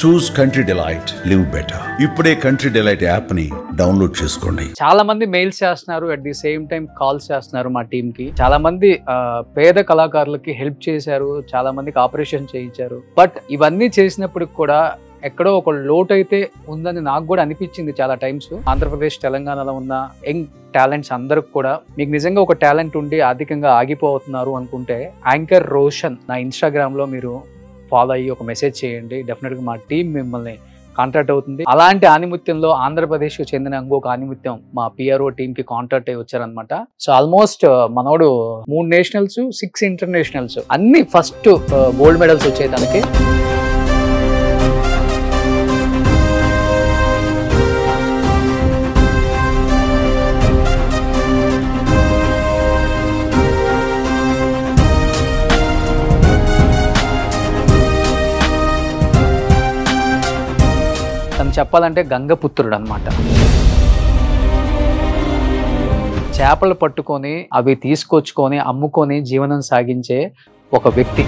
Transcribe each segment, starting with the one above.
చూస్ country delight, live better. ఇప్పుడే country delight app ని download చేసుకోండి. చాలా మంది మెయిల్స్ చేస్తున్నారు, at the same time calls చేస్తున్నారు మా టీమ్ కి. చాలా మంది పేద కళాకారులకి హెల్ప్ చేశారు, చాలా మందికి ఆపరేషన్ చేయించారు. బట్ ఇవన్నీ చేసినప్పటికి కూడా ఎక్కడో ఒక లోటు అయితే ఉందని నాకు కూడా అనిపించింది చాలా టైమ్స్. ఆంధ్రప్రదేశ్, తెలంగాణలో ఉన్న యంగ్ టాలెంట్స్ అందరికి కూడా మీకు నిజంగా ఒక టాలెంట్ ఉండి ఆర్థికంగా ఆగిపోతున్నారు అనుకుంటే యాంకర్ రోషన్ నా ఇన్స్టాగ్రామ్ లో మీరు ఫాలో అయ్యి ఒక మెసేజ్ చేయండి. డెఫినెట్ గా మా టీం మిమ్మల్ని కాంటాక్ట్ అవుతుంది. అలాంటి ఆనిముత్యంలో ఆంధ్రప్రదేశ్ కు చెందిన ఇంకొక ఆనిముత్యం మా పిఆర్ఓ టీమ్ కి కాంటాక్ట్ అయ్యి వచ్చారనమాట. సో ఆల్మోస్ట్ మనోడు 3 నేషనల్స్ 6 ఇంటర్నేషనల్స్ అన్ని ఫస్ట్ గోల్డ్ మెడల్స్ వచ్చాయి తనకి. తను చెప్పాలంటే గంగపుత్రుడు అనమాట. చేపలు పట్టుకొని అవి తీసుకొచ్చుకొని అమ్ముకొని జీవనం సాగించే ఒక వ్యక్తి.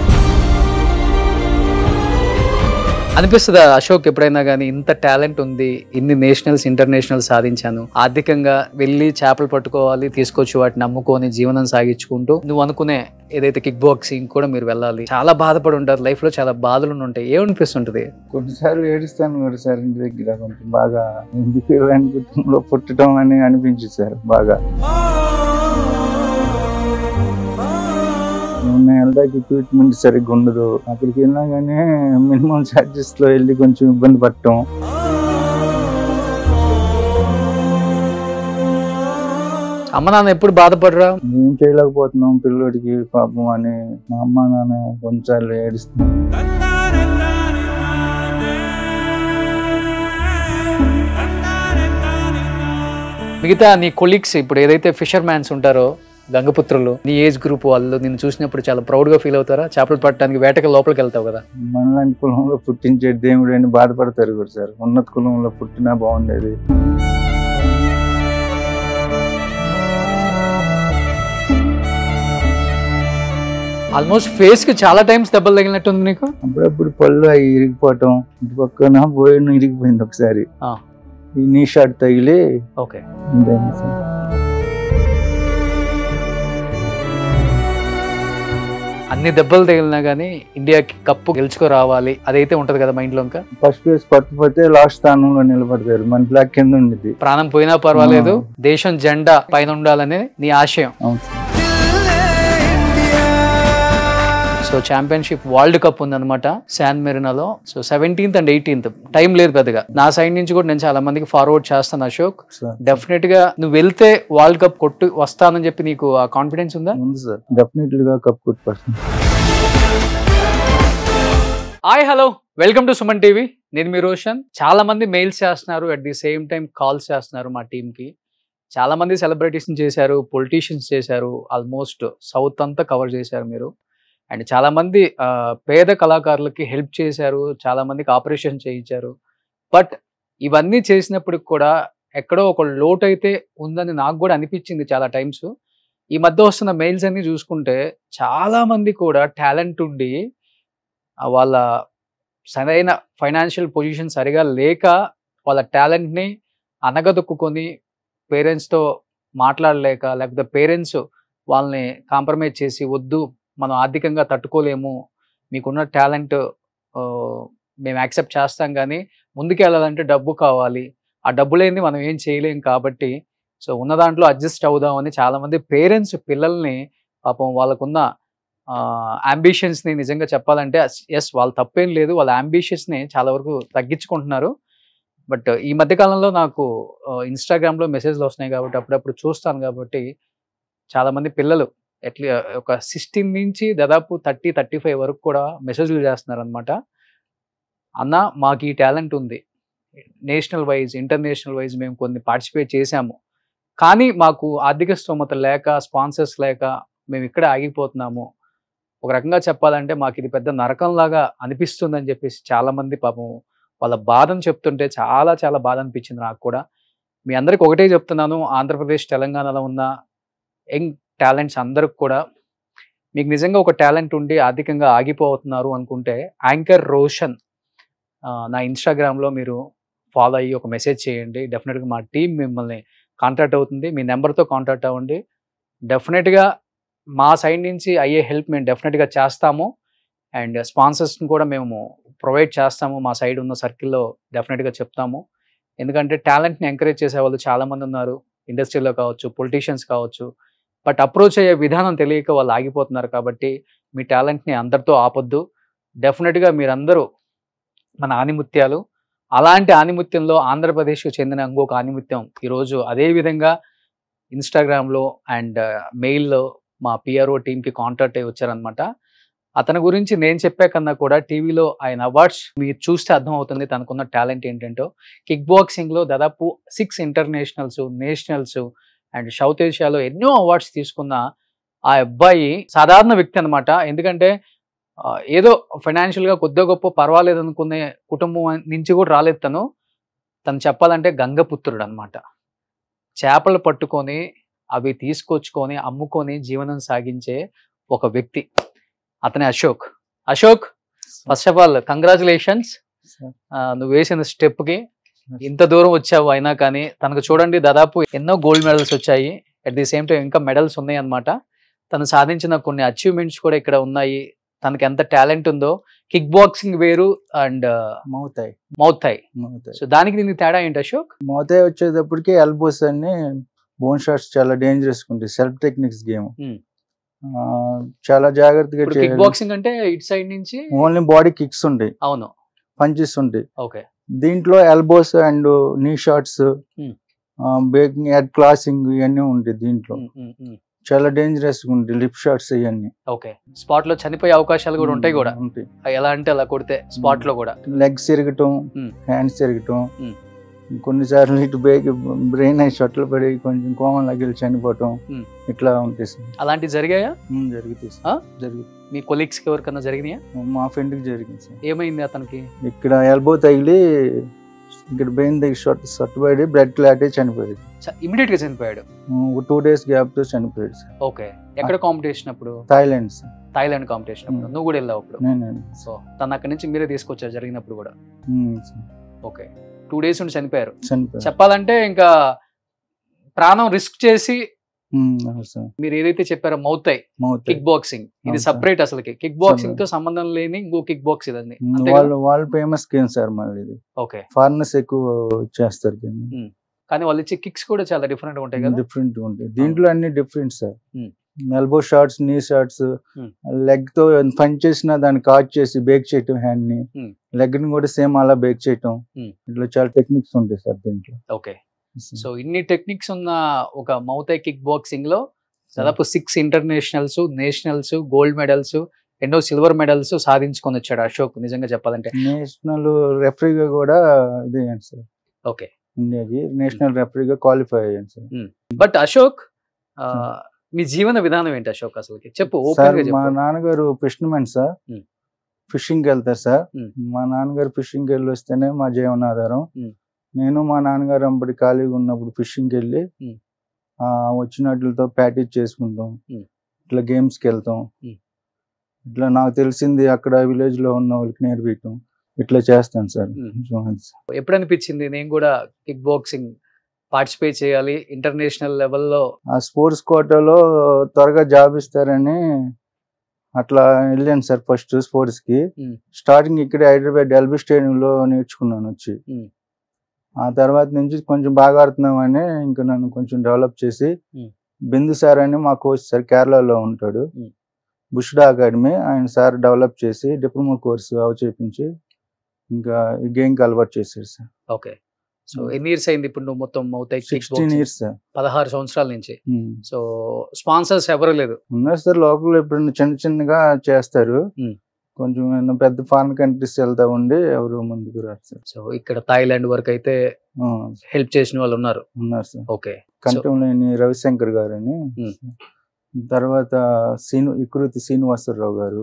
అనిపిస్తుందా అశోక్ ఎప్పుడైనా కానీ ఇంత టాలెంట్ ఉంది, ఇన్ని నేషనల్స్ ఇంటర్నేషనల్ సాధించాను, ఆర్థికంగా వెళ్ళి చేపలు పట్టుకోవాలి, తీసుకొచ్చి వాటిని అమ్ముకొని జీవనం సాగించుకుంటూ నువ్వు అనుకునే ఏదైతే కిక్ బాక్సింగ్ కూడా మీరు వెళ్ళాలి, చాలా బాధపడి ఉంటారు, లైఫ్ లో చాలా బాధలు ఉంటాయి, ఏమనిపిస్తుంటది? కొన్నిసార్లు ఏడుస్తాను కూడా సార్, ఇంటి దగ్గర కొంచెం బాగా ఎందుకు ఇలాంటి కుటుంబంలో పుట్టడం అని అనిపించింది సార్. బాగా నెలదాకి ట్రీట్మెంట్ సరిగ్గా ఉండదు, అక్కడికి వెళ్ళినా కానీ మినిమం ఛార్జెస్ లో వెళ్ళి కొంచెం ఇబ్బంది పడటం. అమ్మ నాన్న ఎప్పుడు బాధపడరా? ఏం చేయలేకపోతున్నాం పిల్లోడికి పాపం అని మా అమ్మ నాన్న కొన్నిసార్లు ఏడుస్తున్నాం. మిగతా నీ కొలీగ్స్ ఇప్పుడు ఏదైతే ఫిషర్ మ్యాన్స్ ఉంటారో, గంగపుత్రులు, నీ ఏజ్ గ్రూప్ వాళ్ళు నిన్ను చూసినప్పుడు చాలా ప్రౌడ్ గా ఫీల్ అవుతారా? చేపలు పట్టడానికి వేటకి లోపలికి వెళ్తావు కదా. మనలాంటి కులంలో పుట్టించే దేవుడు అని బాధపడతారు కూడా సార్. ఉన్నత కులంలో పుట్టినా బాగుండేది. ఆల్మోస్ట్ ఫేస్ కి చాలా టైమ్స్ దెబ్బలు తగిలినట్టుంది నీకు. అప్పుడప్పుడు పళ్ళు అవి ఇరిగిపోవటం, ఇటు పక్కన బోయిన ఇరిగిపోయింది ఒకసారి, ఈ నీ షాట్ తగిలి. ఓకే, అన్ని దెబ్బలు తగిలినా గానీ ఇండియాకి కప్పు గెలుచుకో రావాలి అదైతే ఉంటది కదా మైండ్ లో. ఇంకా ఫస్ట్ ప్లేస్ పట్టుపోతే లాస్ట్ స్థానంలో నిలబడతారు, మన బ్లాక్ కింద ఉండేది. ప్రాణం పోయినా పర్వాలేదు, దేశం జెండా పైన ఉండాలని నీ ఆశయం. సో ఛాంపియన్షిప్ వరల్డ్ కప్ ఉందన్నమాట శాన్ మెరీనాలో. So 17th and 18th time లేదు పెద్దగా. నా సైడ్ నుంచి కూడా నేను చాలా మందికి ఫార్వర్డ్ చేస్తాను అశోక్. డెఫినెట్ గా నువ్వు వెళ్తే వరల్డ్ కప్ కొట్టు వస్తానని చెప్పి నీకు ఆ కాన్ఫిడెన్స్ ఉందా? ఉంది సార్, డెఫినెట్లీ గా కప్ కొట్టుకొస్తాను. Hi, hello, welcome to Suman TV. నేను మీ రోషన్. చాలా మంది మెయిల్స్ చేస్తున్నారు, at the same time calls చేస్తున్నారు మా టీమ్ కి. చాలా మంది సెలబ్రిటీస్ చేశారు, పొలిటీషియన్స్ చేశారు, ఆల్మోస్ట్ సౌత్ అంతా కవర్ చేశారు మీరు. అండ్ చాలా మంది పేద కళాకారులకి హెల్ప్ చేశారు, చాలా మందికి ఆపరేషన్ చేయించారు. బట్ ఇవన్నీ చేసినప్పటికి కూడా ఎక్కడో ఒక లోటు అయితే ఉందని నాకు కూడా అనిపించింది చాలా టైమ్స్. ఈ మధ్య వస్తున్న మెయిల్స్ అన్ని చూసుకుంటే చాలా మంది కూడా టాలెంట్ ఉండి వాళ్ళ సరైన ఫైనాన్షియల్ పొజిషన్ సరిగా లేక వాళ్ళ టాలెంట్ని అనగదొక్కుని పేరెంట్స్తో మాట్లాడలేక, లేకపోతే పేరెంట్స్ వాళ్ళని కాంప్రమైజ్ చేసి వద్దు మనం ఆర్థికంగా తట్టుకోలేము, మీకున్న టాలెంట్ మేము యాక్సెప్ట్ చేస్తాం కానీ ముందుకు వెళ్ళాలంటే డబ్బు కావాలి, ఆ డబ్బు లేని మనం ఏం చేయలేం కాబట్టి సో ఉన్న దాంట్లో అడ్జస్ట్ అవుదామని చాలామంది పేరెంట్స్ పిల్లల్ని పాపం వాళ్ళకున్న అంబిషన్స్ని నిజంగా చెప్పాలంటే ఎస్ వాళ్ళు తప్పేం లేదు, వాళ్ళ అంబిషన్స్ని చాలా వరకు తగ్గించుకుంటున్నారు. బట్ ఈ మధ్యకాలంలో నాకు ఇన్స్టాగ్రామ్లో మెసేజ్లు వస్తున్నాయి కాబట్టి అప్పుడప్పుడు చూస్తాను కాబట్టి చాలామంది పిల్లలు ఒక 16 నుంచి దాదాపు 30-35 వరకు కూడా మెసేజ్లు చేస్తున్నారు అనమాట. అన్న మాకు ఈ టాలెంట్ ఉంది, నేషనల్ వైజ్ ఇంటర్నేషనల్ వైజ్ మేము కొన్ని పార్టిసిపేట్ చేశాము, కానీ మాకు ఆర్థిక స్తోమత లేక, స్పాన్సర్స్ లేక మేము ఇక్కడే ఆగిపోతున్నాము. ఒక రకంగా చెప్పాలంటే మాకు ఇది పెద్ద నరకంలాగా అనిపిస్తుందని చెప్పేసి చాలామంది పాపం వాళ్ళ బాధను చెప్తుంటే చాలా చాలా బాధ అనిపించింది నాకు కూడా. మీ అందరికి ఒకటే చెప్తున్నాను, ఆంధ్రప్రదేశ్, తెలంగాణలో ఉన్న యంగ్ టాలెంట్స్ అందరికి కూడా మీకు నిజంగా ఒక టాలెంట్ ఉండి ఆర్థికంగా ఆగిపోతున్నారు అనుకుంటే యాంకర్ రోషన్ నా ఇన్స్టాగ్రామ్లో మీరు ఫాలో అయ్యి ఒక మెసేజ్ చేయండి. డెఫినెట్గా మా టీం మిమ్మల్ని కాంటాక్ట్ అవుతుంది. మీ నెంబర్తో కాంటాక్ట్ అవ్వండి. డెఫినెట్గా మా సైడ్ నుంచి అయ్యే హెల్ప్ మేము డెఫినెట్గా చేస్తాము. అండ్ స్పాన్సర్స్ని కూడా మేము ప్రొవైడ్ చేస్తాము. మా సైడ్ ఉన్న సర్కిల్లో డెఫినెట్గా చెప్తాము. ఎందుకంటే టాలెంట్ని ఎంకరేజ్ చేసే వాళ్ళు చాలామంది ఉన్నారు, ఇండస్ట్రీలో కావచ్చు, పొలిటీషియన్స్ కావచ్చు. బట్ అప్రోచ్ అయ్యే విధానం తెలియక వాళ్ళు ఆగిపోతున్నారు. కాబట్టి మీ టాలెంట్ని అందరితో ఆపొద్దు. డెఫినెట్గా మీరందరూ మన ఆణిముత్యాలు. అలాంటి ఆణిముత్యంలో ఆంధ్రప్రదేశ్కు చెందిన ఇంకొక ఆణిముత్యం ఈరోజు అదే విధంగా ఇన్స్టాగ్రామ్లో అండ్ మెయిల్లో మా పిఆర్ఓ టీంకి కాంటాక్ట్ అయ్యి వచ్చారనమాట. అతని గురించి నేను చెప్పే కన్నా కూడా టీవీలో ఆయన అవార్డ్స్ మీరు చూస్తే అర్థమవుతుంది తనకున్న టాలెంట్ ఏంటంటో. కిక్ బాక్సింగ్లో దాదాపు 6 ఇంటర్నేషనల్స్, నేషనల్స్ అండ్ సౌత్ ఏషియాలో ఎన్నో అవార్డ్స్ తీసుకున్న ఆ అబ్బాయి సాధారణ వ్యక్తి అనమాట. ఎందుకంటే ఏదో ఫైనాన్షియల్గా కొద్దిగా గొప్ప పర్వాలేదు అనుకునే కుటుంబం నుంచి కూడా రాలేదు తను చెప్పాలంటే గంగపుత్రుడు అనమాట. చేపలు పట్టుకొని అవి తీసుకొచ్చుకొని అమ్ముకొని జీవనం సాగించే ఒక వ్యక్తి. అతనే Ashok. Ashok, first of all congratulations. నువ్వు వేసిన స్టెప్కి ఇంత దూరం వచ్చావు. అయినా కానీ తనకు చూడండి దాదాపు ఎన్నో గోల్డ్ మెడల్స్ వచ్చాయి. అట్ ది సేమ్ టైం ఇంకా మెడల్స్ ఉన్నాయి అనమాట. తను సాధించిన కొన్ని అచీవ్మెంట్స్ కూడా ఇక్కడ ఉన్నాయి. తనకి ఎంత టాలెంట్ ఉందో. కిక్ బాక్సింగ్ వేరు అండ్ మౌతై. సో దానికి దీనికి తేడా ఏంటి అశోక్? మౌతై వచ్చేటప్పటికి ఎల్బోస్ అన్ని బోన్ షాట్స్ చాలా డేంజరస్ ఉంటాయి. సెల్ఫ్ టెక్నిక్స్ గేమ్ చాలా జాగ్రత్తగా. కిక్ బాక్సింగ్ అంటే ఇటు సైడ్ నుంచి ఓన్లీ బాడీ కిక్స్ ఉంటాయి, అవును, పంచెస్ ఉంటాయి. ఓకే. దీంట్లో ఎల్బోస్ అండ్ నీ షాట్స్, బ్రేకింగ్, హెడ్ క్లాసింగ్ ఇవన్నీ ఉంటాయి. దీంట్లో చాలా డేంజరస్ ఉంటాయి లిప్ షాట్స్ ఇవన్నీ. ఓకే. స్పాట్ లో చనిపోయే అవకాశాలు కూడా ఉంటాయి కూడా. ఎలా అంటే అలా కొడితే స్పాట్ లో కూడా లెగ్స్ తిరగటం, హ్యాండ్స్ తిరగటం, కొన్నిసార్లు ఇటు బ్రెయిన్ షట్లు పడి కొంచెం కోమలోకి వెళ్ళి చనిపోవటం, ఇట్లా ఉంటాయి సార్. అలాంటివి జరిగాయా? జరుగుతాయి సార్. మీ కొలీగ్స్ కి ఎవరికన్నా జరిగినాయా? మా ఫ్రెండ్ కి జరిగింది సార్. ఏమైంది అతనికి? ఇక్కడ ఎల్బో తగిలి ఇక్కడ బ్రెయిన్ దగ్గర షట్ పడి బ్లడ్ క్లాట్ అయి చనిపోయాడు. ఇమిడియట్ గా చనిపోయాడు. 2 days గ్యాప్ తో చనిపోయాడు సార్. ఓకే. ఎక్కడ కాంపిటీషన్ అప్పుడు? Thailand sir. థాయిలాండ్ కాంపిటీషన్ అప్పుడు నువ్వు కూడా వెళ్ళావు అప్పుడు? సో తను అక్కడి నుంచి మీరే తీసుకొచ్చారు జరిగినప్పుడు కూడా? ఓకే. 2 days ఉండి చనిపోయారు. చెప్పాలంటే ఇంకా ప్రాణం రిస్క్ చేసి మీరు ఏదైతే చెప్పారో మౌతై కిక్ బాక్సింగ్, ఇది సపరేట్. అసలుకి కిక్ బాక్సింగ్ తో సంబంధం లేని ఇంకో కిక్ బాక్స్ ఇదండి. వాళ్ళు ఫేమస్ గేమ్ సార్. మళ్ళీ ఇది ఓకే, ఫారినర్స్ ఎక్కువ చేస్తారు కానీ వాళ్ళు ఇచ్చే కిక్స్ కూడా చాలా డిఫరెంట్ గా ఉంటాయి కదా. డిఫరెంట్ ఉంటాయి దీంట్లో, అన్ని డిఫరెంట్ సార్. ఎల్బో షాట్స్, నీ షాట్స్, లెగ్ తో పంచ్ చేసిన దాన్ని కాచ్ చేసి బేక్ చేయటం, హ్యాండ్ ని, లెగ్ ని కూడా సేమ్ అలా బేక్ చేయటం, ఇట్లా చాలా టెక్నిక్స్ ఉంటాయి సార్ దీంట్లో. ఓకే. సో ఇన్ని టెక్నిక్స్ ఉన్న ఒక మౌతై కిక్ బాక్సింగ్ లో దాదాపు 6 ఇంటర్నేషనల్స్, నేషనల్స్, గోల్డ్ మెడల్స్, ఎన్నో సిల్వర్ మెడల్స్ సాధించుకొని వచ్చాడు అశోక్. నిజంగా చెప్పాలంటే నేషనల్ రెఫరీగా కూడా ఇదే సార్. ఓకే. ఇండియాకి నేషనల్ రెఫరీగా క్వాలిఫై అయ్యాను సార్. బట్ అశోక్, మీ జీవన విధానం ఏంటి అశోక్ అసలుకి చెప్పు. మా నాన్నగారు ఫిషర్మెన్ సార్. ఫిషింగ్ కి వెళ్తారు సార్. మా నాన్నగారు ఫిషింగ్ కి వెళ్ళి వస్తేనే మా జీవనాధారం. నేను మా నాన్నగారు అప్పటి ఖాళీగా ఉన్నప్పుడు ఫిషింగ్కి వెళ్ళి వచ్చినట్లతో ప్రాక్టీస్ చేసుకుంటాం, ఇట్లా గేమ్స్కి వెళ్తాం. ఇట్లా నాకు తెలిసింది అక్కడ విలేజ్ లో ఉన్న వాళ్ళకి నేర్పించడం, ఇట్లా చేస్తాను సార్. ఎప్పుడు అనిపించింది నేను కూడా కిక్ బాక్సింగ్ పార్టిసిపేట్ చేయాలి ఇంటర్నేషనల్ లెవెల్లో? ఆ స్పోర్ట్స్ కోటాలో త్వరగా జాబ్ ఇస్తారని అట్లా వెళ్ళాను సార్. ఫస్ట్ స్పోర్ట్స్ కి స్టార్టింగ్ ఇక్కడే హైదరాబాద్ ఎల్బీ స్టేడియంలో నేర్చుకున్నాను వచ్చి. ఆ తర్వాత నుంచి కొంచెం బాగా ఆడుతున్నామని ఇంకా నన్ను కొంచెం డెవలప్ చేసి బిందు సార్ అని మా కోచ్ సార్ కేరళలో ఉంటాడు, బుష్డా అకాడమీ, ఆయన సార్ డెవలప్ చేసి డిప్లొమా కోర్సు చేపించి ఇంకా ఈ గేమ్కి అలవాటు చేశారు సార్. ఓకే. సో ఎన్ని ఇయర్స్ అయింది ఇప్పుడు నువ్వు మొత్తం మౌతై? 16 years సార్. 16 సంవత్సరాల నుంచి. సో స్పాన్సర్స్ ఎవరు లేదు? ఉన్నారు సార్ లోకల్, ఇప్పుడు చిన్న చిన్నగా చేస్తారు. కొంచెం పెద్ద ఫారిన్ కంట్రీస్ వెళ్తా ఉండి ఎవరు ముందుకు రారు సార్. సో ఇక్కడ థాయిలాండ్ వరకు అయితే హెల్ప్ చేసిన వాళ్ళు ఉన్నారు సార్. ఓకే. కంటంలేని రవిశంకర్ గారు అని, తర్వాత ఇకృతి శ్రీనివాసరావు గారు.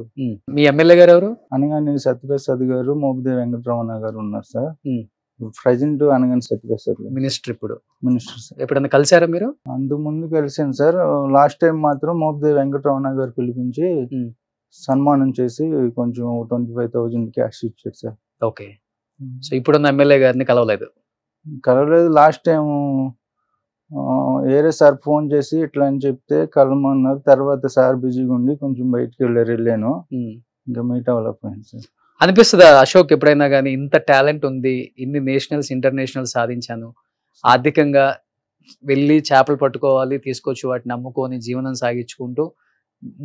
మీ ఎమ్మెల్యే గారు ఎవరు? అనగాని సత్యప్రసాద్ గారు, మోపిదేవి వెంకటరమణ గారు ఉన్నారు sir. Present Anagani Satyaprasad minister. ఇప్పుడు మినిస్టర్ సార్. ఎప్పుడన్నా కలిసారా మీరు? అంతకు ముందు కలిసాను సార్. లాస్ట్ టైం మాత్రం మోపిదేవి వెంకటరమణ గారు పిలిపించి సన్మానం చేసి కొంచెం 25,000 క్యాష్ ఇచ్చారు సార్. ఓకే. సో ఇప్పుడున్న ఎమ్మెల్యే గారిని కలవలేదు. కలవలేదు. లాస్ట్ టైం వేరే సార్ ఫోన్ చేసి ఇట్లా అని చెప్తే కలవమన్నారు. తర్వాత సార్ బిజీగా ఉండి కొంచెం బయటికి వెళ్ళాను. ఇంకా మీట్ అవ్వలేకపోయింది సార్. అనిపిస్తుందా అశోక్ ఎప్పుడైనా కానీ ఇంత టాలెంట్ ఉంది, ఇన్ని నేషనల్స్ ఇంటర్నేషనల్ సాధించాను, ఆర్థికంగా వెళ్ళి చేపలు పట్టుకోవాలి, తీసుకొచ్చి వాటిని అమ్ముకొని జీవనం సాగించుకుంటూ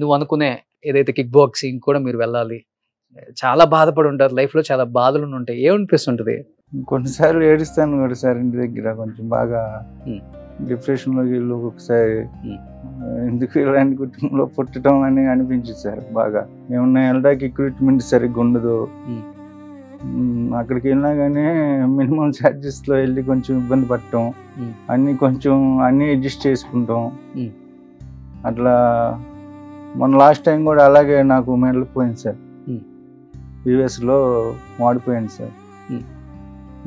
నువ్వు అనుకునే ఏదైతే కిక్ బాక్సింగ్ కూడా మీరు వెళ్ళాలి, చాలా బాధపడి ఉంటారు, లైఫ్ లో చాలా బాధలు ఉంటాయి, ఏమనిపిస్తుంటది? కొన్నిసార్లు ఏడుస్తాను కూడా సార్ ఇంటి దగ్గర. కొంచెం బాగా డిప్రెషన్ లోకి వెళ్ళి ఒక్కొక్కసారి ఎందుకు ఇలాంటి కుటుంబంలో పుట్టడం అని అనిపించింది సార్. బాగా ఏమన్నా వెళ్ళడానికి ఎక్విప్మెంట్ సరిగ్గా ఉండదు. అక్కడికి వెళ్ళినా కానీ మినిమం ఛార్జెస్ లో వెళ్ళి కొంచెం ఇబ్బంది పడటం, అన్ని అడ్జస్ట్ చేసుకుంటాం. అట్లా మొన్న లాస్ట్ టైం కూడా అలాగే నాకు మెడల్ పోయింది సార్. యుఎస్ లో వాడిపోయింది సార్.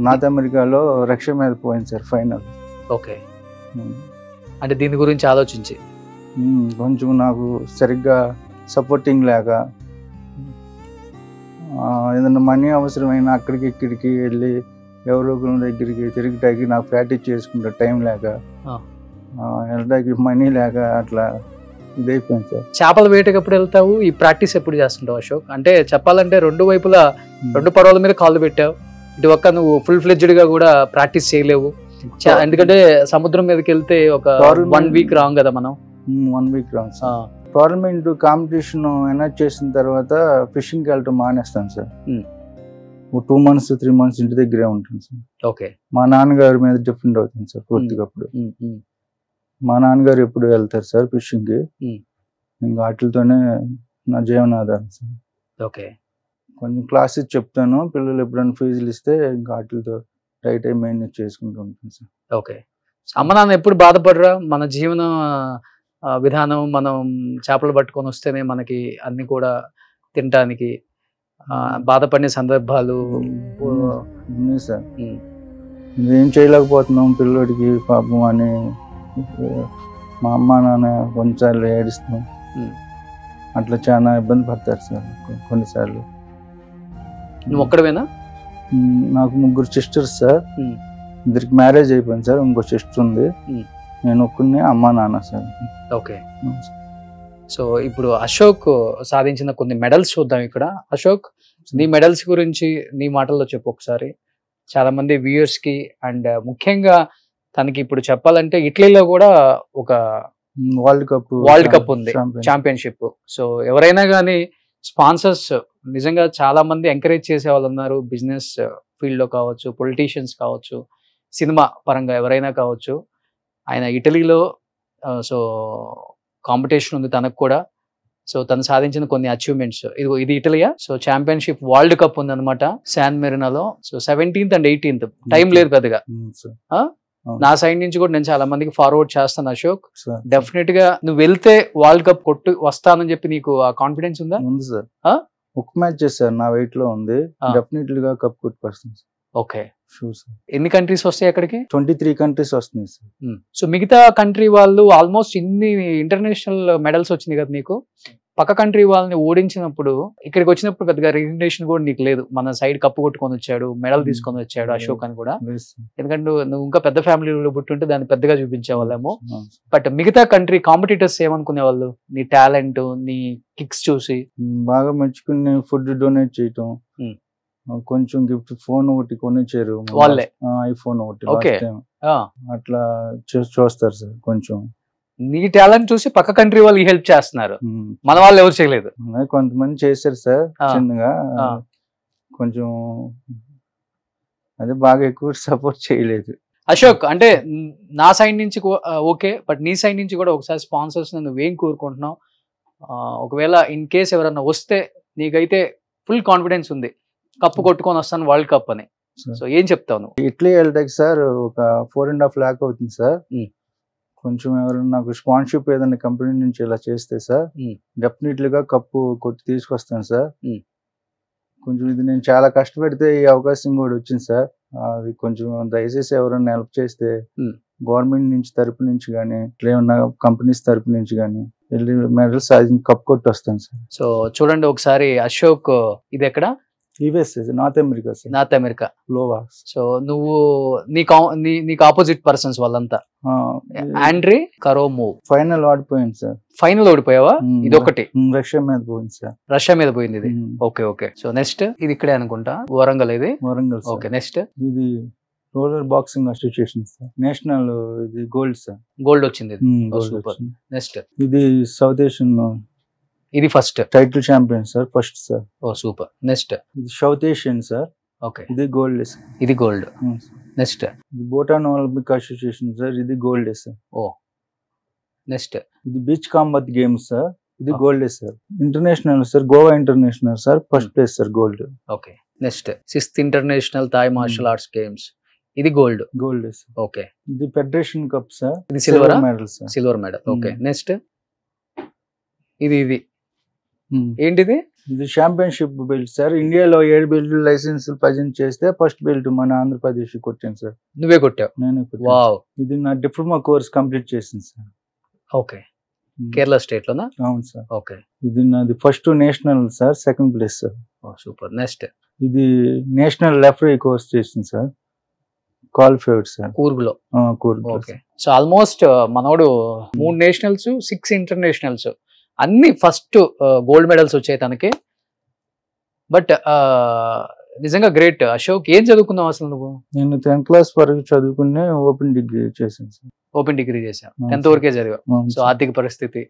నార్త్ అమెరికాలో రష్యా మీద పోయింది సార్ ఫైనల్. ఓకే, అంటే దీని గురించి ఆలోచించి కొంచెం నాకు సరిగ్గా సపోర్టింగ్ లేక, ఏదైనా మనీ అవసరమైన అక్కడికి ఇక్కడికి వెళ్ళి ఎవరో ఒకరి దగ్గరికి తిరిగిటానికి నాకు ప్రాక్టీస్ చేసుకుంటా టైం లేక, వెళ్ళడానికి మనీ లేక అట్లా ఇదైపోయింది సార్. చేపల వేటకి ఎప్పుడు వెళ్తావు, ఈ ప్రాక్టీస్ ఎప్పుడు చేస్తుంటావు అశోక్? అంటే చెప్పాలంటే రెండు వైపులా రెండు పర్వాల మీద కాళ్ళు పెట్టావు, ఇటు ఒక్క నువ్వు ఫుల్ ఫ్లెడ్జ్డ్ గా కూడా ప్రాక్టీస్ చేయలేవు. ఎందుకంటే సముద్రం మీదకి వెళ్తే ఒక 1 వీక్ రాంగ్ కదా మనం. 1 వీక్ రాంగ్. టోర్నమెంట్ కాంపిటీషన్ ఎనర్జ్ చేసిన తర్వాత ఫిషింగ్కి వెళ్ళటం మానేస్తాను సార్. 2 months 3 months ఇంటి దగ్గరే ఉంటుంది సార్. ఓకే, మా నాన్నగారి మీద డిపెండ్ అవుతుంది సార్ పూర్తిగా. అప్పుడు మా నాన్నగారు ఎప్పుడు వెళ్తారు సార్ ఫిషింగ్ కి, ఇంకా వాటితోనే నా జీవనాధారం సార్. ఓకే, కొంచెం క్లాసెస్ చెప్తాను, పిల్లలు ఎప్పుడైనా ఫీజులు ఇస్తే ఇంకా వాటితో రైట్ టైం మెయింటైన్ చేసుకుంటూ ఉంటుంది సార్. ఓకే, అమ్మ నాన్న ఎప్పుడు బాధపడరా? మన జీవన విధానం, మనం చేపలు పట్టుకొని వస్తేనే మనకి అన్ని కూడా తినటానికి బాధపడిన సందర్భాలు ఉన్నాయి సార్. ఏం చేయలేకపోతున్నాం పిల్లోడికి పాపం అని మా అమ్మ నాన్న కొన్నిసార్లు ఏడుస్తాం. అట్లా చాలా ఇబ్బంది పడతారు సార్ కొన్నిసార్లు. నువ్వు ఒక్కడవేనా? నాకు 3 sisters సార్. 2 మ్యారేజ్ అయిపోయింది సార్, ఇంకో సిస్టర్ ఉంది. నేను ఒక్కడిని, అమ్మ నాన్న సార్. ఓకే, సో ఇప్పుడు అశోక్ సాధించిన కొన్ని మెడల్స్ చూద్దాం ఇక్కడ. అశోక్, నీ మెడల్స్ గురించి నీ మాటల్లో చెప్పు ఒకసారి, చాలా మంది వ్యూయర్స్ కి. అండ్ ముఖ్యంగా తనకి ఇప్పుడు చెప్పాలంటే ఇటలీలో కూడా ఒక వరల్డ్ కప్ ఉంది, ఛాంపియన్షిప్. సో ఎవరైనా కానీ స్పాన్సర్స్ నిజంగా చాలా మంది ఎంకరేజ్ చేసే వాళ్ళు ఉన్నారు, బిజినెస్ ఫీల్డ్ లో కావచ్చు, పొలిటీషియన్స్ కావచ్చు, సినిమా పరంగా ఎవరైనా కావచ్చు. ఆయన ఇటలీలో సో కాంపిటీషన్ ఉంది తనకు కూడా. సో తను సాధించిన కొన్ని అచీవ్మెంట్స్, ఇది ఇటలీయా? సో ఛాంపియన్షిప్ వరల్డ్ కప్ ఉంది అనమాట శాన్ మెరినాలో. So 17th and 18th, time లేదు పెద్దగా. నా సైడ్ నుంచి కూడా నేను చాలా మందికి ఫార్వర్డ్ చేస్తాను అశోక్. డెఫినెట్ గా నువ్వు వెళ్తే వరల్డ్ కప్ కొట్టు వస్తానని చెప్పి నీకు ఆ కాన్ఫిడెన్స్ ఉందా? ఉంది సార్. ఒక మ్యాచ్ చేశారు, నా వెయిట్ లో ఉంది, డెఫినెట్లీ గా కప్ కొట్టుకొస్తుంది. ఓకే, ఎన్ని కంట్రీస్ వస్తాయి అక్కడికి? 23 countries వస్తున్నాయి సార్. సో మిగతా కంట్రీ వాళ్ళు ఆల్మోస్ట్ ఇన్ని ఇంటర్నేషనల్ మెడల్స్ వచ్చినాయి కదా నీకు, పక్క కంట్రీ వాళ్ళని ఓడించినప్పుడు ఇక్కడికి వచ్చినప్పుడు పెద్దగా రికగ్నిషన్ కూడా నీకు లేదు. మన సైడ్ కప్పు కొట్టుకొని వచ్చాడు, మెడల్ తీసుకొని వచ్చాడు అశోక్ అని కూడా. ఎందుకంటే నువ్వు ఇంకా పెద్ద ఫ్యామిలీలో పుట్టుంటే దాన్ని పెద్దగా చూపించే వాళ్ళేమో. బట్ మిగతా కంట్రీ కాంపిటీటర్స్ ఏమనుకునే వాళ్ళు నీ టాలెంట్, నీ కిక్స్ చూసి? బాగా మెచ్చుకుని ఫుడ్ డొనేట్ చేయటం, కొంచెం గిఫ్ట్ ఫోన్ ఒకటి కొనిచ్చారు వాళ్ళే, ఐఫోన్ ఒకటి అట్లా చూస్తారు సార్. కొంచెం నీ టాలెంట్ చూసి పక్క కంట్రీ వాళ్ళు హెల్ప్ చేస్తున్నారు, మన వాళ్ళు ఎవరు చేయలేదు. కొంతమంది చేశారు సార్ చిన్నగా, కొంచెం అదే బాగా ఎక్కువ సపోర్ట్ చేయలేదు. అశోక్, అంటే నా సైడ్ నుంచి ఓకే, బట్ నీ సైడ్ నుంచి కూడా ఒకసారి స్పాన్సర్స్ నువ్వేం కోరుకుంటున్నావు? ఒకవేళ ఇన్ కేస్ ఎవరన్నా వస్తే నీకైతే ఫుల్ కాన్ఫిడెన్స్ ఉంది కప్పు కొట్టుకొని వస్తాను వరల్డ్ కప్ అని, సో ఏం చెప్తావు నువ్వు? ఇటలీ వెళ్ళడానికి సార్ ఒక 4.5 lakh అవుతుంది సార్. కొంచెం ఎవరైనా నాకు స్పాన్సర్షిప్ ఏదైనా కంపెనీ నుంచి ఇలా చేస్తే సార్ డెఫినెట్లీగా కప్పు కొట్టి తీసుకొస్తాను సార్. కొంచెం ఇది నేను చాలా కష్టపడితే ఈ అవకాశం కూడా వచ్చింది సార్. అది కొంచెం దయచేసి ఎవరైనా హెల్ప్ చేస్తే గవర్నమెంట్ నుంచి తరపు నుంచి కానీ ఇట్లా ఏమన్నా కంపెనీస్ తరపు నుంచి కానీ వెళ్ళి మెడల్ సాధించి కప్ కొట్టి వస్తాను సార్. సో చూడండి ఒకసారి అశోక్, ఇది ఎక్కడ US North America sir. North America. Iowa. So నువ్వు నీకు ఆపోజిట్ పర్సన్స్ వాళ్ళంతా. ఆండ్రీ కరోమోవ్ ఫైనల్ ఓడిపోయింది సార్. ఫైనల్ ఓడిపోయావా? ఇది ఒకటి రష్యా మీద పోయింది సార్. రష్యా మీద పోయింది ఇది. Okay okay. సో నెక్స్ట్ ఇది ఇక్కడే అనుకుంటా, వరంగల్. ఇది వరంగల్. ఓకే. నెక్స్ట్ ఇది roller boxing association sir, national. ఇది గోల్డ్ సార్. గోల్డ్ వచ్చింది. సూపర్. నెక్స్ట్ ఇది సౌత్ ఏషియన్. ఇది first title champion sir, first sir. Oh super. Next ఇది సౌత్ ఏషియన్ సార్. ఓకే. ఇది గోల్డ్ సార్. ఇది గోల్డ్. నెక్స్ట్ ఇది Bhutan Olympic association sir. ఇది gold sir. Oh. Next ఇది beach combat games sir. ఇది gold sir. International sir, Goa international sir, first place sir, gold. Okay. Next 6th international Thai martial arts games. ఇది gold. Gold sir. Okay. ఇది federation cup sir. ఇది silver medal sir. Silver medal. Okay. Next ఇది ఏంటిది? ఇది championship belt sir. ఇండియాలో 7 belt license present చేస్తే first belt మన ఆంధ్రప్రదేశ్ కొట్టాను సార్. నువ్వే కొట్టావు? నేనే కొట్టాను. వావ్. ఇది నా డిప్లొమా కోర్స్ కంప్లీట్ చేసింది సార్. ఓకే. కేరళ స్టేట్ లోనా? అవును సార్. ఓకే. ఇది నాది first national sir, second place sir. Super. Next ఇది నేషనల్ రెఫరీ కోర్స్ చేసింది సార్, క్వాలిఫైడ్ సార్, కూర్గులో. కూర్గ్. ఓకే. సో ఆల్మోస్ట్ మనోడు 3 నేషనల్స్, 6 ఇంటర్నేషనల్స్, అన్ని ఫస్ట్ గోల్డ్ మెడల్స్ వచ్చాయి తనకి. బట్ నిజంగా గ్రేట్. అశోక్, ఏం చదువుకున్నావు అసలు నువ్వు? నేను 10th క్లాస్ వరకు చదువుకునే ఓపెన్ డిగ్రీ చేశాను సార్. ఓపెన్ డిగ్రీ చేశాను. 10th వరకే చదివా. సో ఆర్థిక పరిస్థితి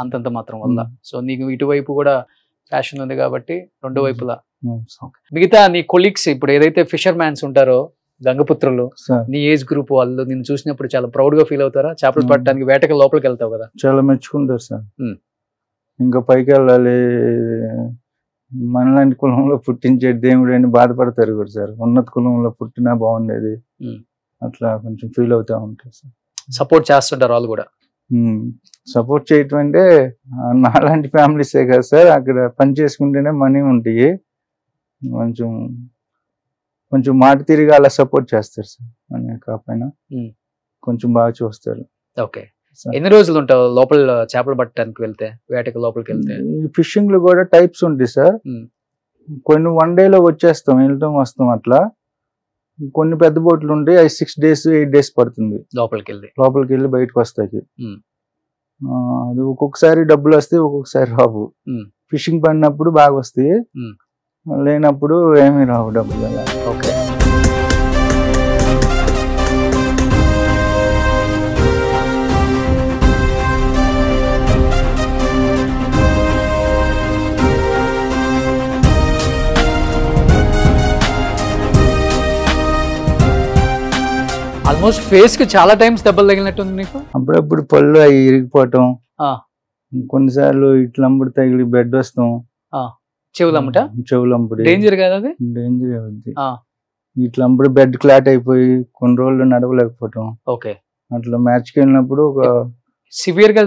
అంతంత మాత్రం వల్ల. సో నీకు ఇటువైపు కూడా ప్యాషన్ ఉంది కాబట్టి రెండు వైపులా. మిగతా నీ కొలీగ్స్ ఇప్పుడు ఏదైతే ఫిషర్ మ్యాన్స్ ఉంటారో, గంగపుత్రులు, నీ ఏజ్ గ్రూప్ వాళ్ళు నిన్ను చూసినప్పుడు చాలా ప్రౌడ్ గా ఫీల్ అవుతారా? చేపలు పట్టడానికి వేటకి లోపలికి వెళ్తావు కదా, చాలా మెచ్చుకుంటారు సార్. ఇంకా పైకి వెళ్ళాలి, మనలాంటి కులంలో పుట్టించే దేవుడు అని బాధపడతారు కూడా సార్. ఉన్నత కులంలో పుట్టినా బాగుండేది, అట్లా కొంచెం ఫీల్ అవుతా ఉంటారు సార్. సపోర్ట్ చేస్తుంటారు వాళ్ళు కూడా? సపోర్ట్ చేయటం అంటే నాలాంటి ఫ్యామిలీసే కదా సార్, అక్కడ పని చేసుకుంటేనే మనీ ఉంటాయి. కొంచెం మాట తిరిగి అలా సపోర్ట్ చేస్తారు సార్. అనే కాకపోయినా కొంచెం బాగా చూస్తారు. ఓకే. ఎన్ని రోజులు ఉంటావు లోపల చేపలు పట్టడానికి వెళ్తే, వేటకి లోపలికి వెళ్తే? ఫిషింగ్ లో కూడా టైప్స్ ఉంటాయి సార్. కొన్ని 1 day లో వచ్చేస్తాం, వెళ్తాం వస్తాం అట్లా. కొన్ని పెద్ద బోట్లు ఉంటాయి, 6 days 8 days పడుతుంది లోపలికి వెళ్ళి బయటకు వస్తాయి. అది ఒక్కొక్కసారి డబ్బులు వస్తాయి, ఒక్కొక్కసారి రావు. ఫిషింగ్ పడినప్పుడు బాగా వస్తాయి, లేనప్పుడు ఏమీ రావు డబ్బులు అలా. ఓకే. ఆల్మోస్ట్ ఫేస్ కి చాలా టైమ్స్ దెబ్బలు తగిలినట్టుంది నీకు? అప్పుడప్పుడు పళ్ళు అవి ఇరిగిపోవటం, కొన్నిసార్లు ఇట్లంబడి తగిలి బెడ్ వస్తాం. చెవులంబడి డేంజర్ కదా అది? డేంజర్ అవుద్ది. ఇట్లంబడి బెడ్ క్లాట్ అయిపోయి కొన్ని రోజులు నడవలేకపోవటం. ఓకే. అట్లా మ్యాచ్కి వెళ్ళినప్పుడు ఒక సివియర్ గా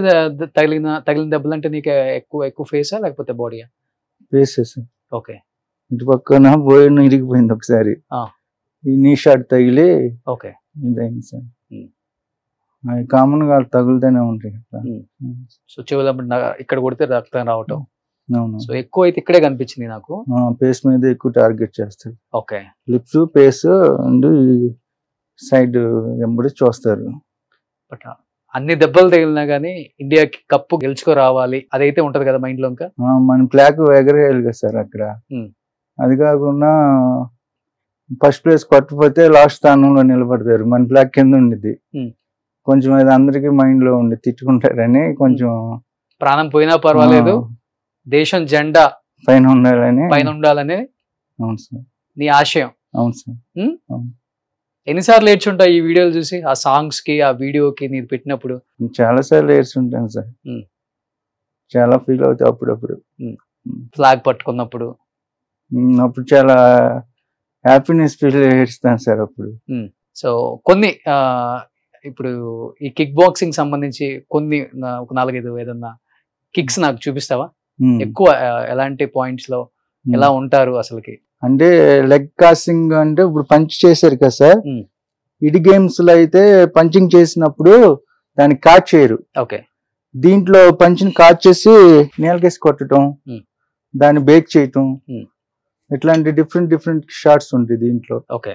తగిలిన దెబ్బలు అంటే నీకు ఎక్కువ ఫేసా లేకపోతే బాడీయా? ఫేసెస్. ఓకే. ఇటు పక్కన బోయిన ఇరిగిపోయింది ఒకసారి, ఈ నీ షాట్ తగిలి. ఓకే. ఇదైంది సార్. అవి కామన్ గా తగులుతూనే ఉంటాయి. సో చెవులంబడి ఇక్కడ కొడితే రక్తం రావటం. సో ఎక్కువ అయితే ఇక్కడే కనిపించింది నాకు. ఫేస్ మీద ఎక్కువ టార్గెట్ చేస్తారు. Okay. Lips, face and side వెంబడి చూస్తారు. బట్ అన్ని దెబ్బలు తగిలినా గానీ ఇండియాకి కప్పు గెలుచుకో రావాలి అదైతే ఉంటది కదా మైండ్ లో. ఇంకా మన ఫ్లాగ్ ఎగరేయాలి కదా సార్ అక్కడ. అది కాకుండా ఫస్ట్ ప్లేస్ కొట్టకపోతే లాస్ట్ స్థానంలో నిలబడతారు, మన ఫ్లాగ్ కింద ఉండిద్ది. కొంచెం అది అందరికి మైండ్ లో ఉండి తిట్టుకుంటారని, కొంచెం ప్రాణం పోయినా పర్వాలేదు దేశం జెండా పైన ఉండాలని. అవును సార్, నీ ఆశయం. అవును సార్. ఎన్నిసార్లు ఏడ్చుంటావు ఈ వీడియోలు చూసి? ఆ సాంగ్స్ కి, ఆ వీడియోకి నీకు పెట్టినప్పుడు? చాలా సార్లు ఏడ్చుంటాను సార్. చాలా ఫీల్ అవుతాయి అప్పుడప్పుడు. ఫ్లాగ్ పట్టుకున్నప్పుడు అప్పుడు చాలా హ్యాపీనెస్ ఫీల్ ఏడుస్తాను సార్ అప్పుడు. సో కొన్ని ఇప్పుడు ఈ కిక్ బాక్సింగ్ సంబంధించి కొన్ని ఒక 4-5 ఏదన్నా కిక్స్ నాకు చూపిస్తావా? ఎక్కువ ఎలాంటి పాయింట్స్ లో ఎలా ఉంటారు అసలుకి? అంటే లెగ్ కాసింగ్ అంటే ఇప్పుడు పంచ్ చేశారు కదా సార్, ఇడి గేమ్స్ లో అయితే పంచింగ్ చేసినప్పుడు దాన్ని కాట్ చేయరు. ఓకే. దీంట్లో పంచిని కాట్ చేసి నేలకేసి కొట్టడం, దాన్ని బేక్ చేయటం, ఇట్లాంటి డిఫరెంట్ డిఫరెంట్ షార్ట్స్ ఉంటాయి దీంట్లో. ఓకే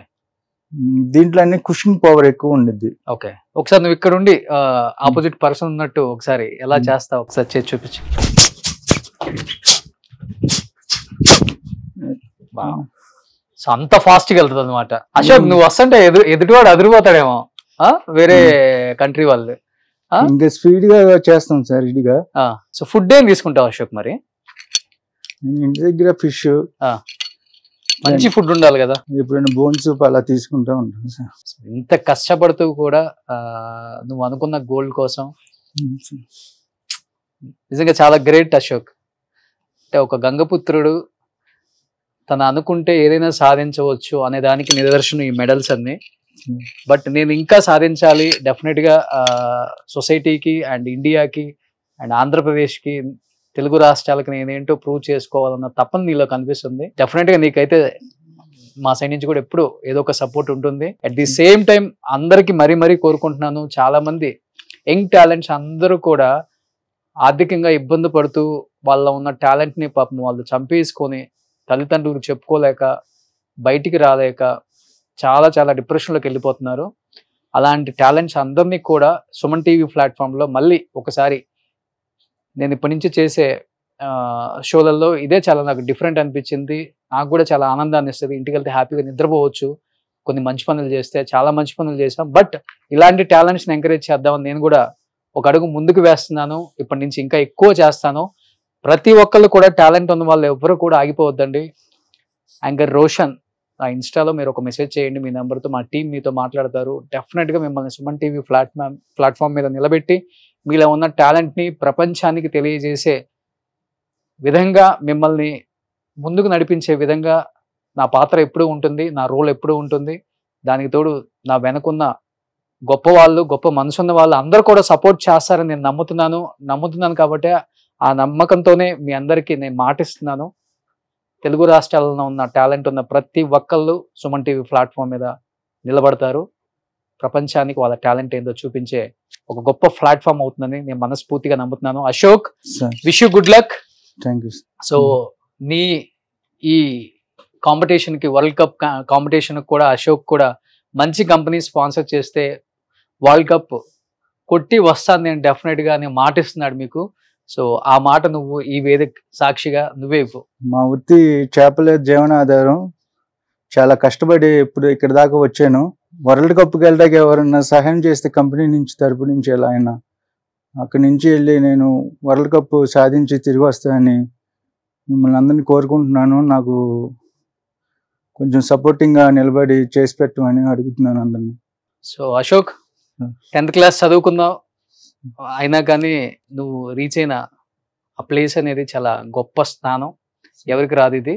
దీంట్లో అన్ని కుషింగ్ పవర్ ఎక్కువ ఉండిద్ది. ఓకే ఒకసారి నువ్వు ఇక్కడ ఉండి ఆపోజిట్ పర్సన్ ఉన్నట్టు ఒకసారి ఎలా చేస్తావు ఒకసారి చేసి చూపించి. సో అంత ఫాస్ట్ గా వెళ్తుంది అనమాట. అశోక్ నువ్వు వస్తుంటే ఎదుటివాడు అదిరిపోతాడేమో వేరే కంట్రీ వాళ్ళు. ఇంకా స్పీడ్ గా చేస్తాం సార్ ఇదిగా. సో ఫుడ్ ఏం తీసుకుంటావు అశోక్ మరి? ఇంటి దగ్గర ఫిష్, మంచి ఫుడ్ ఉండాలి కదా. ఎప్పుడైనా బోన్ సూప్ అలా తీసుకుంటా ఉంటాను సార్. ఇంత కష్టపడుతూ కూడా నువ్వు అనుకున్న గోల్ కోసం నిజంగా చాలా గ్రేట్ అశోక్. అంటే ఒక గంగపుత్రుడు తను అనుకుంటే ఏదైనా సాధించవచ్చు అనే దానికి నిదర్శనం ఈ మెడల్స్ అన్ని. బట్ నేను ఇంకా సాధించాలి డెఫినెట్ గా సొసైటీకి అండ్ ఇండియాకి అండ్ ఆంధ్రప్రదేశ్కి తెలుగు రాష్ట్రాలకు నేనేంటో ప్రూవ్ చేసుకోవాలన్న తప్పని నీలో కనిపిస్తుంది. డెఫినెట్ గా నీకైతే మా సైడ్ నుంచి కూడా ఎప్పుడు ఏదో ఒక సపోర్ట్ ఉంటుంది. అట్ ది సేమ్ టైం అందరికి మరీ కోరుకుంటున్నాను, చాలా మంది యంగ్ టాలెంట్స్ అందరూ కూడా ఆర్థికంగా ఇబ్బంది పడుతూ వాళ్ళ ఉన్న టాలెంట్ ని పాపం వాళ్ళు చంపేసుకొని తల్లిదండ్రులకు చెప్పుకోలేక బయటికి రాలేక చాలా డిప్రెషన్లోకి వెళ్ళిపోతున్నారు. అలాంటి టాలెంట్స్ అందరినీ కూడా సుమన్ టీవీ ప్లాట్ఫామ్లో మళ్ళీ ఒకసారి నేను ఇప్పటి నుంచి చేసే షోలలో ఇదే చాలా నాకు డిఫరెంట్ అనిపించింది. నాకు కూడా చాలా ఆనందాన్ని ఇస్తుంది. ఇంటికి వెళ్తే హ్యాపీగా నిద్రపోవచ్చు. కొన్ని మంచి పనులు చేస్తే చాలా మంచి పనులు చేసాం. బట్ ఇలాంటి టాలెంట్స్ని ఎంకరేజ్ చేద్దామని నేను కూడా ఒక అడుగు ముందుకు వేస్తున్నాను. ఇప్పటి నుంచి ఇంకా ఎక్కువ చేస్తాను. ప్రతి ఒక్కళ్ళు కూడా టాలెంట్ ఉన్న వాళ్ళు ఎవరు కూడా ఆగిపోవద్దండి. యాంకర్ రోషన్ ఆ ఇన్స్టాలో మీరు ఒక మెసేజ్ చేయండి మీ నెంబర్తో, మా టీం మీతో మాట్లాడతారు. డెఫినెట్గా మిమ్మల్ని సుమన్ టీవీ ప్లాట్ఫామ్ మీద నిలబెట్టి మీలో ఉన్న టాలెంట్ని ప్రపంచానికి తెలియజేసే విధంగా మిమ్మల్ని ముందుకు నడిపించే విధంగా నా పాత్ర ఎప్పుడూ ఉంటుంది, నా రోల్ ఎప్పుడూ ఉంటుంది. దానికి తోడు నా వెనకున్న గొప్ప వాళ్ళు, గొప్ప మనసున్న వాళ్ళు అందరూ కూడా సపోర్ట్ చేస్తారని నేను నమ్ముతున్నాను. కాబట్టి ఆ నమ్మకంతోనే మీ అందరికీ నేను మాటిస్తున్నాను. తెలుగు రాష్ట్రాలలో ఉన్న టాలెంట్ ఉన్న ప్రతి ఒక్కళ్ళు సుమన్ టీవీ ప్లాట్ఫామ్ మీద నిలబడతారు. ప్రపంచానికి వాళ్ళ టాలెంట్ ఏందో చూపించే ఒక గొప్ప ప్లాట్ఫామ్ అవుతుందని నేను మనస్ఫూర్తిగా నమ్ముతున్నాను. Ashok, wish you good luck. Thank you. So నీ ఈ కాంపిటీషన్కి, వరల్డ్ కప్ కాంపిటీషన్ కూడా అశోక్ కూడా మంచి కంపెనీ స్పాన్సర్ చేస్తే వరల్డ్ కప్ కొట్టి వస్తాను నేను డెఫినెట్గా నేను మాటిస్తున్నాడు మీకు. సో ఆ మాట నువ్వు ఈ వేదిక సాక్షిగా నువ్వే ఇవ్వు. మా వృత్తి చేపలే జీవనాధారం. చాలా కష్టపడి ఇప్పుడు ఇక్కడ దాకా వచ్చాను. వరల్డ్ కప్కి వెళ్ళడానికి ఎవరన్నా సహాయం చేస్తే కంపెనీ నుంచి తరపు నుంచి ఎలా అయినా అక్కడి నుంచి వెళ్ళి నేను వరల్డ్ కప్ సాధించి తిరిగి వస్తానని మిమ్మల్ని అందరినీ కోరుకుంటున్నాను. నాకు కొంచెం సపోర్టింగ్గా నిలబడి చేసి పెట్టమని అడుగుతున్నాను అందరినీ. సో అశోక్, 10th క్లాస్ చదువుకున్నావు అయినా కానీ నువ్వు రీచ్ అయిన ఆ ప్లేస్ అనేది చాలా గొప్ప స్థానం. ఎవరికి రాదు ఇది.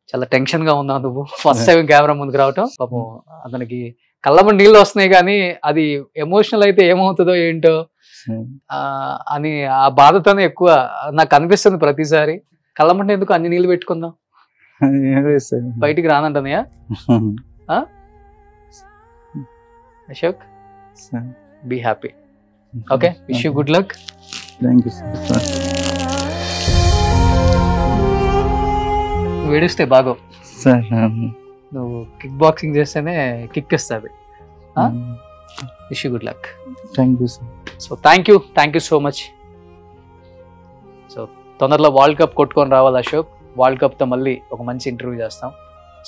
చాలా టెన్షన్గా ఉన్నావు నువ్వు ఫస్ట్ టైం కెమెరా ముందుకు రావటం. పాపం అతనికి కళ్ళమ్మ నీళ్ళు వస్తున్నాయి కానీ అది ఎమోషనల్ అయితే ఏమవుతుందో ఏంటో అని ఆ బాధతోనే ఎక్కువ నాకు అనిపిస్తుంది ప్రతిసారి. కళ్ళమ్మంటే ఎందుకు అన్ని నీళ్ళు పెట్టుకుందాం, బయటికి రానంటనయా? Ashok, be happy. Okay, wish you good luck. Thank you. నువ్వు ఏడుస్తే బాగో సార్. నువ్వు కిక్ బాక్సింగ్ చేస్తేనే కిక్ ఇస్తుంది. Wish you good luck. Thank you sir. So thank you so much. So తొందరలో వరల్డ్ కప్ కొట్టుకొని రావాలి అశోక్. వరల్డ్ కప్తో మళ్ళీ ఒక మంచి ఇంటర్వ్యూ చేస్తాం.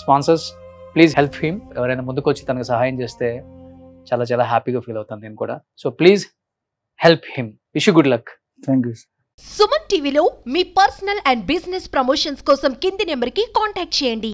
Sponsors please help him. ఎవరైనా ముందుకు వచ్చి తనకు సహాయం చేస్తే చాలా హ్యాపీగా ఫీల్ అవుతాను నేను కూడా. So please help him. Wish you good luck. Thank you. Suman టీవీలో మీ పర్సనల్ అండ్ బిజినెస్ ప్రమోషన్స్ కోసం కింది నెంబర్కి కాంటాక్ట్ చేయండి.